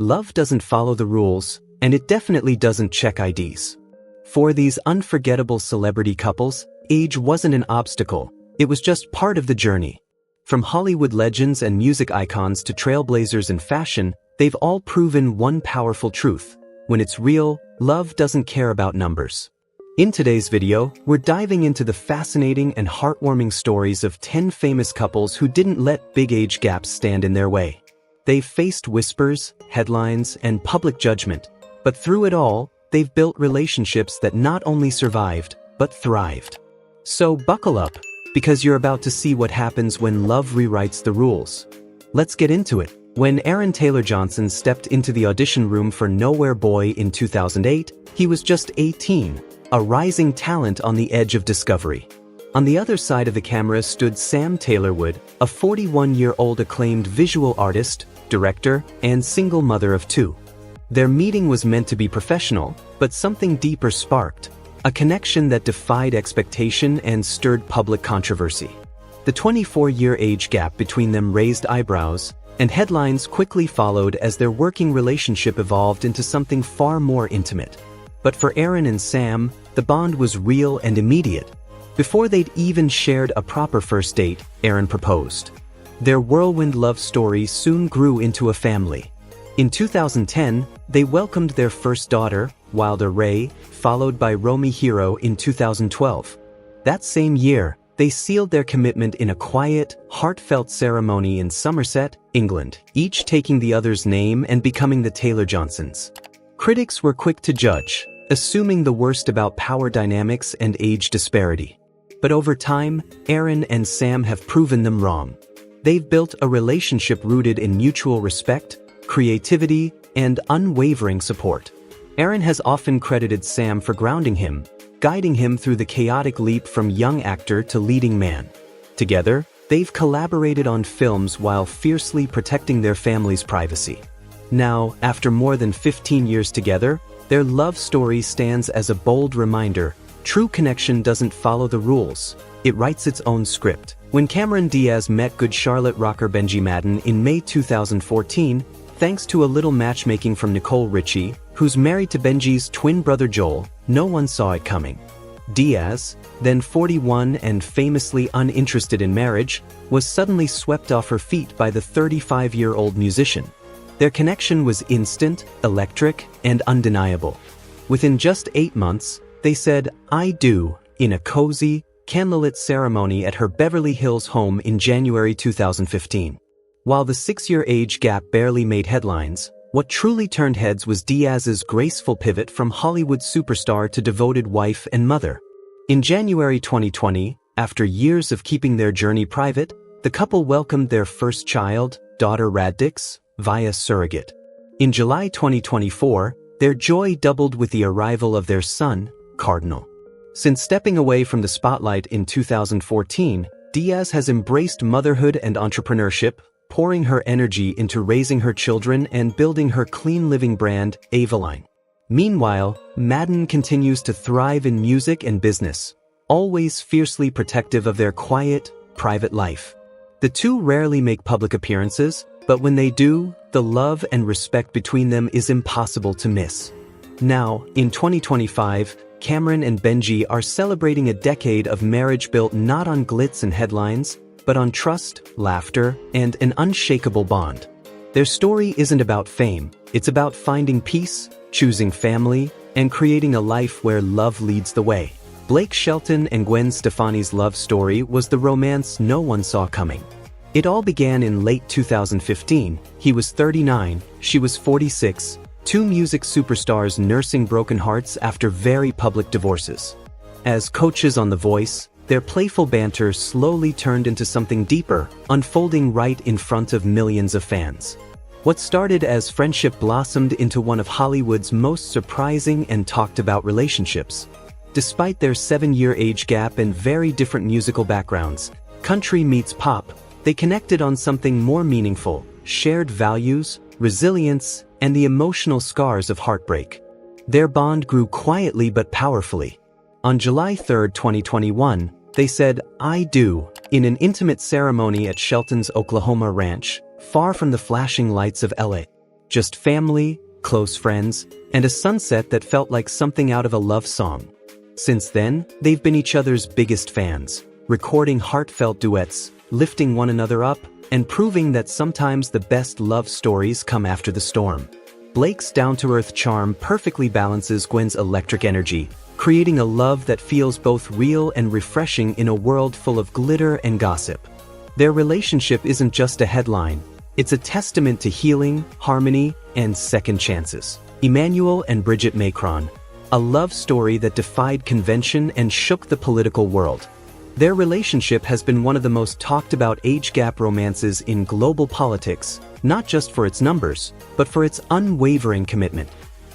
love doesn't follow the rules, and it definitely doesn't check IDs. For these unforgettable celebrity couples, age wasn't an obstacle, it was just part of the journey. From Hollywood legends and music icons to trailblazers in fashion, they've all proven one powerful truth: when it's real, love doesn't care about numbers. In today's video, we're diving into the fascinating and heartwarming stories of 10 famous couples who didn't let big age gaps stand in their way. They've faced whispers, headlines, and public judgment, but through it all, they've built relationships that not only survived, but thrived. So buckle up, because you're about to see what happens when love rewrites the rules. Let's get into it. When Aaron TaylorJohnson stepped into the audition room for Nowhere Boy in 2008, he was just 18, a rising talent on the edge of discovery. On the other side of the camera stood Sam Taylorwood, a 41-year-old acclaimed visual artist, director, and single mother of two. Their meeting was meant to be professional, but something deeper sparked, a connection that defied expectation and stirred public controversy. The 24-year age gap between them raised eyebrows, and headlines quickly followed as their working relationship evolved into something far more intimate. But for Aaron and Sam, the bond was real and immediate. Before they'd even shared a proper first date, Aaron proposed. Their whirlwind love story soon grew into a family. In 2010, they welcomed their first daughter, Wilder Ray, followed by Romy Hero in 2012. That same year, they sealed their commitment in a quiet, heartfelt ceremony in Somerset, England, each taking the other's name and becoming the TaylorJohnsons. Critics were quick to judge, assuming the worst about power dynamics and age disparity. But over time, Aaron and Sam have proven them wrong. They've built a relationship rooted in mutual respect, creativity, and unwavering support. Aaron has often credited Sam for grounding him, guiding him through the chaotic leap from young actor to leading man. Together, they've collaborated on films while fiercely protecting their family's privacy. Now, after more than 15 years together, their love story stands as a bold reminder: true connection doesn't follow the rules, it writes its own script. When Cameron Diaz met good Charlotte rocker Benji Madden in May 2014, thanks to a little matchmaking from Nicole Richie, who's married to Benji's twin brother Joel, no one saw it coming. Diaz, then 41 and famously uninterested in marriage, was suddenly swept off her feet by the 35-year-old musician. Their connection was instant, electric, and undeniable. Within just 8 months, they said "I do" in a cozy, candlelit ceremony at her Beverly Hills home in January 2015. While the 6-year age gap barely made headlines, what truly turned heads was Diaz's graceful pivot from Hollywood superstar to devoted wife and mother. In January 2020, after years of keeping their journey private, the couple welcomed their first child, daughter Radix, via surrogate. In July 2024, their joy doubled with the arrival of their son, Cardinal. Since stepping away from the spotlight in 2014, Diaz has embraced motherhood and entrepreneurship, pouring her energy into raising her children and building her clean living brand, Avaline. Meanwhile, Madden continues to thrive in music and business, always fiercely protective of their quiet, private life. The two rarely make public appearances, but when they do, the love and respect between them is impossible to miss. Now, in 2025, Cameron and Benji are celebrating a decade of marriage built not on glitz and headlines, but on trust, laughter, and an unshakable bond. Their story isn't about fame, it's about finding peace, choosing family, and creating a life where love leads the way. Blake Shelton and Gwen Stefani's love story was the romance no one saw coming. It all began in late 2015. He was 39, she was 46, two music superstars nursing broken hearts after very public divorces. As coaches on The Voice, their playful banter slowly turned into something deeper, unfolding right in front of millions of fans. What started as friendship blossomed into one of Hollywood's most surprising and talked about relationships. Despite their 7-year age gap and very different musical backgrounds, country meets pop, they connected on something more meaningful: shared values, resilience, and the emotional scars of heartbreak. Their bond grew quietly but powerfully. On July 3, 2021, they said "I do" in an intimate ceremony at Shelton's Oklahoma ranch, far from the flashing lights of LA. just family, close friends, and a sunset that felt like something out of a love song. Since then, they've been each other's biggest fans, recording heartfelt duets, lifting one another up, and proving that sometimes the best love stories come after the storm. Blake's down-to-earth charm perfectly balances Gwen's electric energy, creating a love that feels both real and refreshing in a world full of glitter and gossip. Their relationship isn't just a headline, it's a testament to healing, harmony, and second chances. Emmanuel and Bridget Macron, a love story that defied convention and shook the political world. Their relationship has been one of the most talked about age gap romances in global politics, not just for its numbers, but for its unwavering commitment.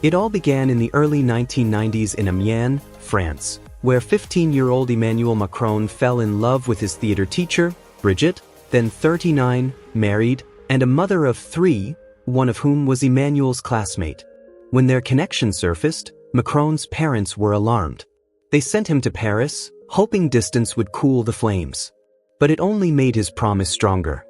It all began in the early 1990s in Amiens, France, where 15-year-old Emmanuel Macron fell in love with his theater teacher, Bridget, then 39, married, and a mother of 3, one of whom was Emmanuel's classmate. When their connection surfaced, Macron's parents were alarmed. They sent him to Paris, hoping distance would cool the flames. But it only made his promise stronger.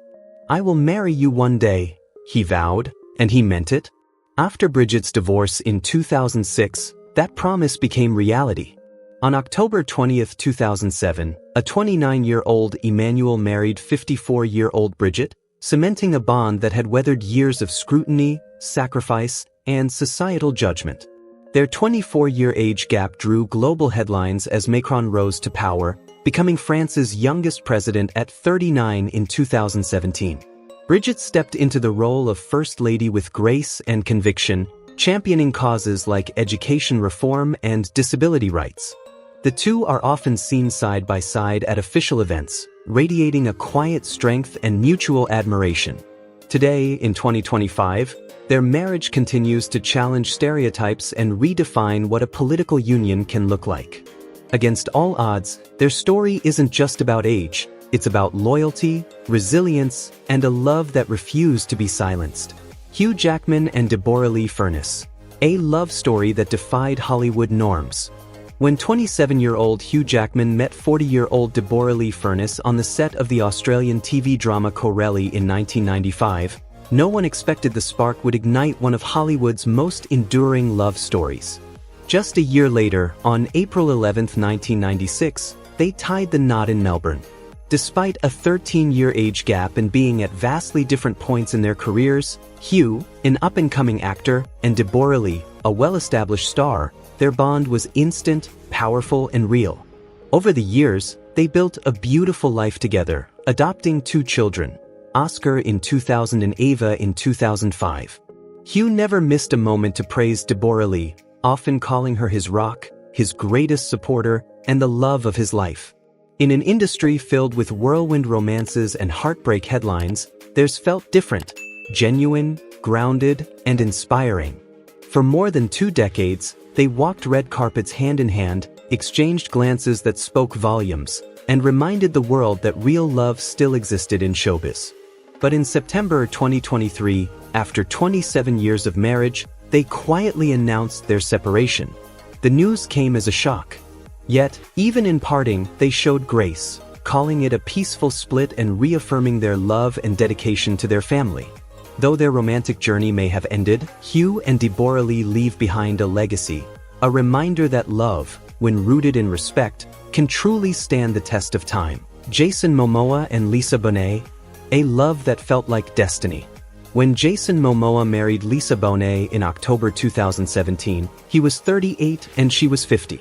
"I will marry you one day," he vowed, and he meant it. After Bridget's divorce in 2006, that promise became reality. On October 20, 2007, a 29-year-old Emmanuel married 54-year-old Bridget, cementing a bond that had weathered years of scrutiny, sacrifice, and societal judgment. Their 24-year age gap drew global headlines as Macron rose to power, becoming France's youngest president at 39 in 2017. Bridget stepped into the role of First Lady with grace and conviction, championing causes like education reform and disability rights. The two are often seen side by side at official events, radiating a quiet strength and mutual admiration. Today, in 2025, their marriage continues to challenge stereotypes and redefine what a political union can look like. Against all odds, their story isn't just about age, it's about loyalty, resilience, and a love that refused to be silenced. Hugh Jackman and Deborah Lee Furness, a love story that defied Hollywood norms. When 27-year-old Hugh Jackman met 40-year-old Deborah Lee Furness on the set of the Australian TV drama Corelli in 1995, no one expected the spark would ignite one of Hollywood's most enduring love stories. Just a year later, on April 11, 1996, they tied the knot in Melbourne. Despite a 13-year age gap and being at vastly different points in their careers, Hugh, an up-and-coming actor, and Deborah Lee, a well-established star, their bond was instant, powerful, and real. Over the years, they built a beautiful life together, adopting 2 children, Oscar in 2000 and Ava in 2005. Hugh never missed a moment to praise Deborah Lee, often calling her his rock, his greatest supporter, and the love of his life. In an industry filled with whirlwind romances and heartbreak headlines, theirs felt different, genuine, grounded, and inspiring. For more than 2 decades, they walked red carpets hand in hand, exchanged glances that spoke volumes, and reminded the world that real love still existed in showbiz. But in September 2023, after 27 years of marriage, they quietly announced their separation. The news came as a shock. Yet, even in parting, they showed grace, calling it a peaceful split and reaffirming their love and dedication to their family. Though their romantic journey may have ended, Hugh and Deborah Lee leave behind a legacy, a reminder that love, when rooted in respect, can truly stand the test of time. Jason Momoa and Lisa Bonet, a love that felt like destiny. When Jason Momoa married Lisa Bonet in October 2017, he was 38 and she was 50.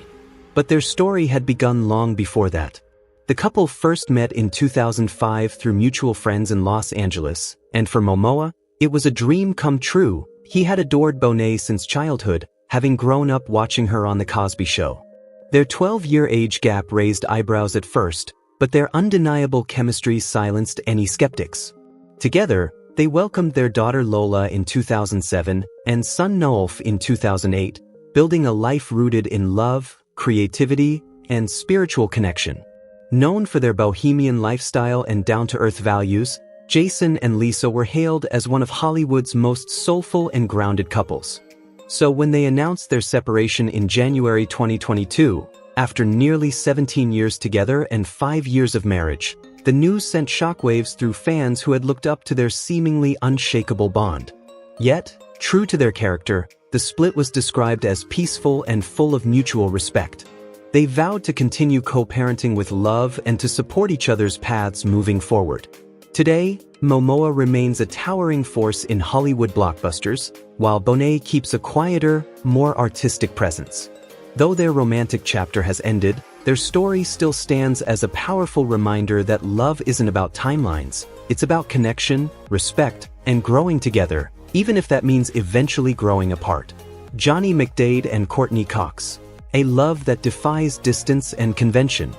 But their story had begun long before that. The couple first met in 2005 through mutual friends in Los Angeles, and for Momoa, it was a dream come true. He had adored Bonet since childhood, having grown up watching her on The Cosby Show. Their 12-year age gap raised eyebrows at first, but their undeniable chemistry silenced any skeptics. Together, they welcomed their daughter Lola in 2007 and son Noelf in 2008, building a life rooted in love, creativity, and spiritual connection. Known for their bohemian lifestyle and down-to-earth values, Jason and Lisa were hailed as one of Hollywood's most soulful and grounded couples. So when they announced their separation in January 2022, after nearly 17 years together and 5 years of marriage, the news sent shockwaves through fans who had looked up to their seemingly unshakable bond. Yet, True to their character, the split was described as peaceful and full of mutual respect. They vowed to continue co-parenting with love and to support each other's paths moving forward. Today, Momoa remains a towering force in Hollywood blockbusters, while Bonet keeps a quieter, more artistic presence. Though their romantic chapter has ended, their story still stands as a powerful reminder that love isn't about timelines, it's about connection, respect, and growing together, even if that means eventually growing apart. Johnny McDaid and Courtney Cox. A love that defies distance and convention.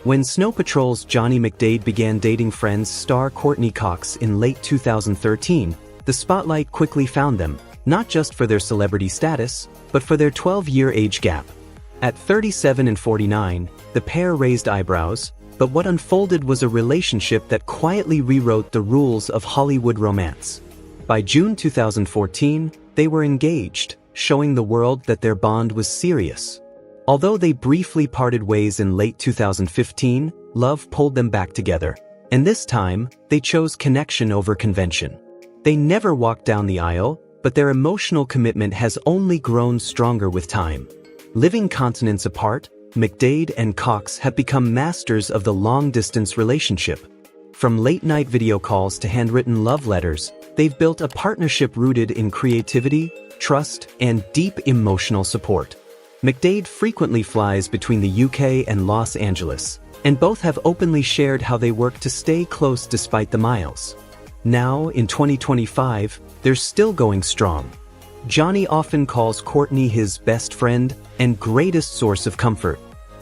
When Snow Patrol's Johnny McDaid began dating Friends star Courtney Cox in late 2013, the spotlight quickly found them, not just for their celebrity status, but for their 12-year age gap. At 37 and 49, the pair raised eyebrows, but what unfolded was a relationship that quietly rewrote the rules of Hollywood romance. By June 2014, they were engaged, showing the world that their bond was serious. Although they briefly parted ways in late 2015, love pulled them back together, and this time, they chose connection over convention. They never walked down the aisle, but their emotional commitment has only grown stronger with time. Living continents apart, McDaid and Cox have become masters of the long-distance relationship. From late-night video calls to handwritten love letters, they've built a partnership rooted in creativity, trust, and deep emotional support. McDaid frequently flies between the UK and Los Angeles, and both have openly shared how they work to stay close despite the miles. Now, in 2025, they're still going strong. Johnny often calls Courtney his best friend and greatest source of comfort.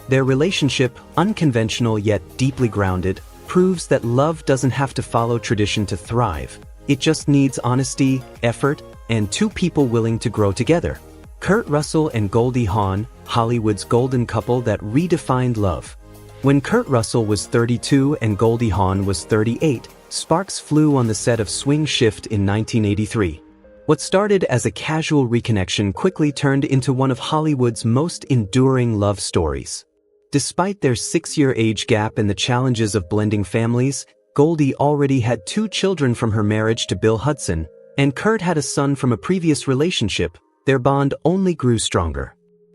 Their relationship, unconventional yet deeply grounded, proves that love doesn't have to follow tradition to thrive. It just needs honesty, effort, and two people willing to grow together. Kurt Russell and Goldie Hawn, Hollywood's golden couple that redefined love. When Kurt Russell was 32 and Goldie Hawn was 38, sparks flew on the set of Swing Shift in 1983. What started as a casual reconnection quickly turned into one of Hollywood's most enduring love stories. Despite their 6-year age gap and the challenges of blending families, Goldie already had 2 children from her marriage to Bill Hudson, and Kurt had a son from a previous relationship. Their bond only grew stronger.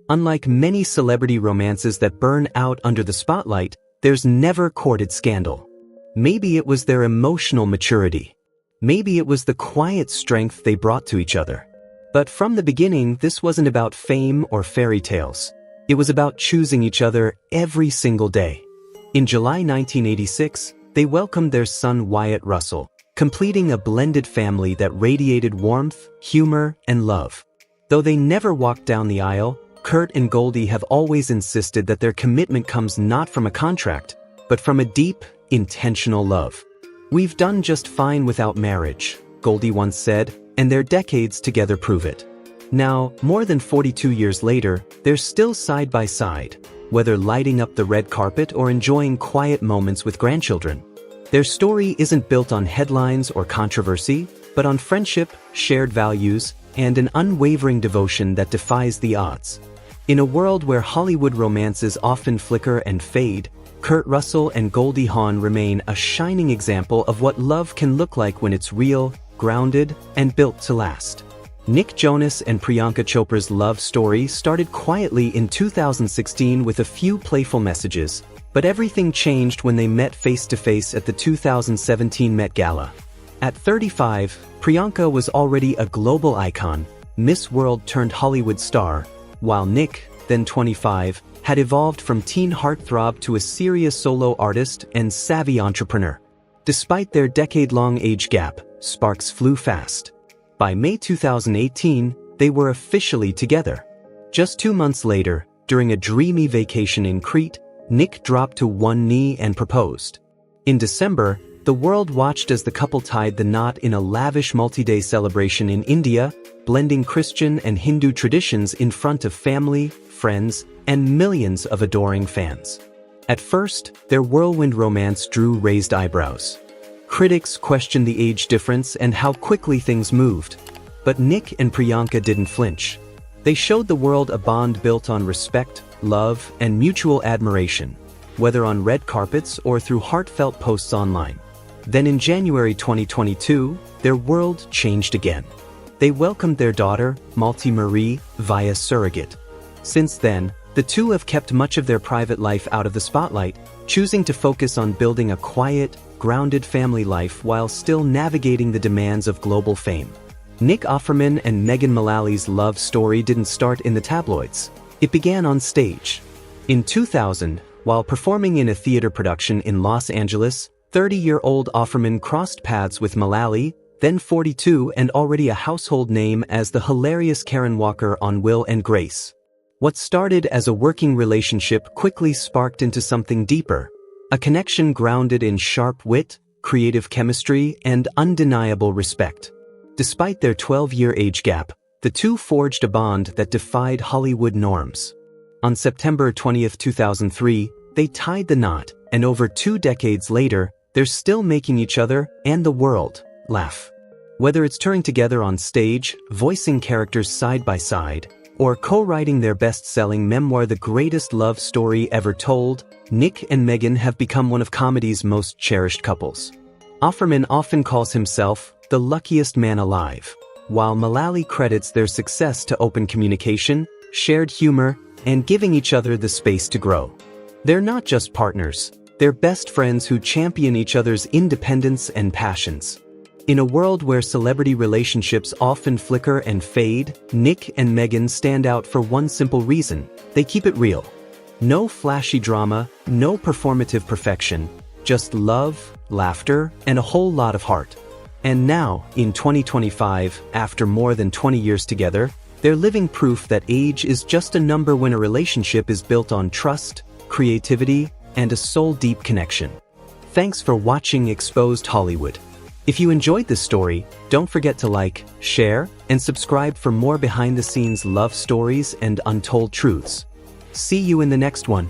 Unlike many celebrity romances that burn out under the spotlight, there's never courted scandal. Maybe it was their emotional maturity. Maybe it was the quiet strength they brought to each other. But from the beginning, this wasn't about fame or fairy tales. It was about choosing each other every single day. In July 1986, they welcomed their son Wyatt Russell, completing a blended family that radiated warmth, humor, and love. Though they never walked down the aisle, Kurt and Goldie have always insisted that their commitment comes not from a contract, but from a deep, intentional love. "We've done just fine without marriage," Goldie once said, and their decades together prove it. Now, more than 42 years later, they're still side by side, whether lighting up the red carpet or enjoying quiet moments with grandchildren. Their story isn't built on headlines or controversy, but on friendship, shared values, and an unwavering devotion that defies the odds. In a world where Hollywood romances often flicker and fade, Kurt Russell and Goldie Hawn remain a shining example of what love can look like when it's real, grounded, and built to last. Nick Jonas and Priyanka Chopra's love story started quietly in 2016 with a few playful messages, but everything changed when they met face-to-face at the 2017 Met Gala. At 35, Priyanka was already a global icon, Miss World turned Hollywood star, while Nick, then 25, had evolved from teen heartthrob to a serious solo artist and savvy entrepreneur. Despite their decade-long age gap, sparks flew fast. By May 2018, they were officially together. Just 2 months later, during a dreamy vacation in Crete, Nick dropped to one knee and proposed. In December, the world watched as the couple tied the knot in a lavish multi-day celebration in India, blending Christian and Hindu traditions in front of family, friends, and millions of adoring fans. At first, their whirlwind romance drew raised eyebrows. Critics questioned the age difference and how quickly things moved. But Nick and Priyanka didn't flinch. They showed the world a bond built on respect, love, and mutual admiration, whether on red carpets or through heartfelt posts online. Then in January 2022, their world changed again. They welcomed their daughter, Malti Marie, via surrogate. Since then, the two have kept much of their private life out of the spotlight, choosing to focus on building a quiet, grounded family life while still navigating the demands of global fame. Nick Offerman and Megan Mullally's love story didn't start in the tabloids. It began on stage. In 2000, while performing in a theater production in Los Angeles, 30-year-old Offerman crossed paths with Mullally, then 42 and already a household name as the hilarious Karen Walker on Will and Grace. What started as a working relationship quickly sparked into something deeper, a connection grounded in sharp wit, creative chemistry, and undeniable respect. Despite their 12-year age gap, the two forged a bond that defied Hollywood norms. On September 20, 2003, they tied the knot, and over 2 decades later, they're still making each other and the world laugh. Whether it's touring together on stage, voicing characters side by side, or co-writing their best-selling memoir The Greatest Love Story Ever Told, Nick and Megan have become one of comedy's most cherished couples. Offerman often calls himself the luckiest man alive, while Mullally credits their success to open communication, shared humor, and giving each other the space to grow. They're not just partners, they're best friends who champion each other's independence and passions. In a world where celebrity relationships often flicker and fade, Nick and Megan stand out for one simple reason: they keep it real. No flashy drama, no performative perfection, just love, laughter, and a whole lot of heart. And now, in 2025, after more than 20 years together, they're living proof that age is just a number when a relationship is built on trust, creativity, and a soul-deep connection. Thanks for watching Exposed Hollywood. If you enjoyed this story, don't forget to like, share, and subscribe for more behind-the-scenes love stories and untold truths. See you in the next one.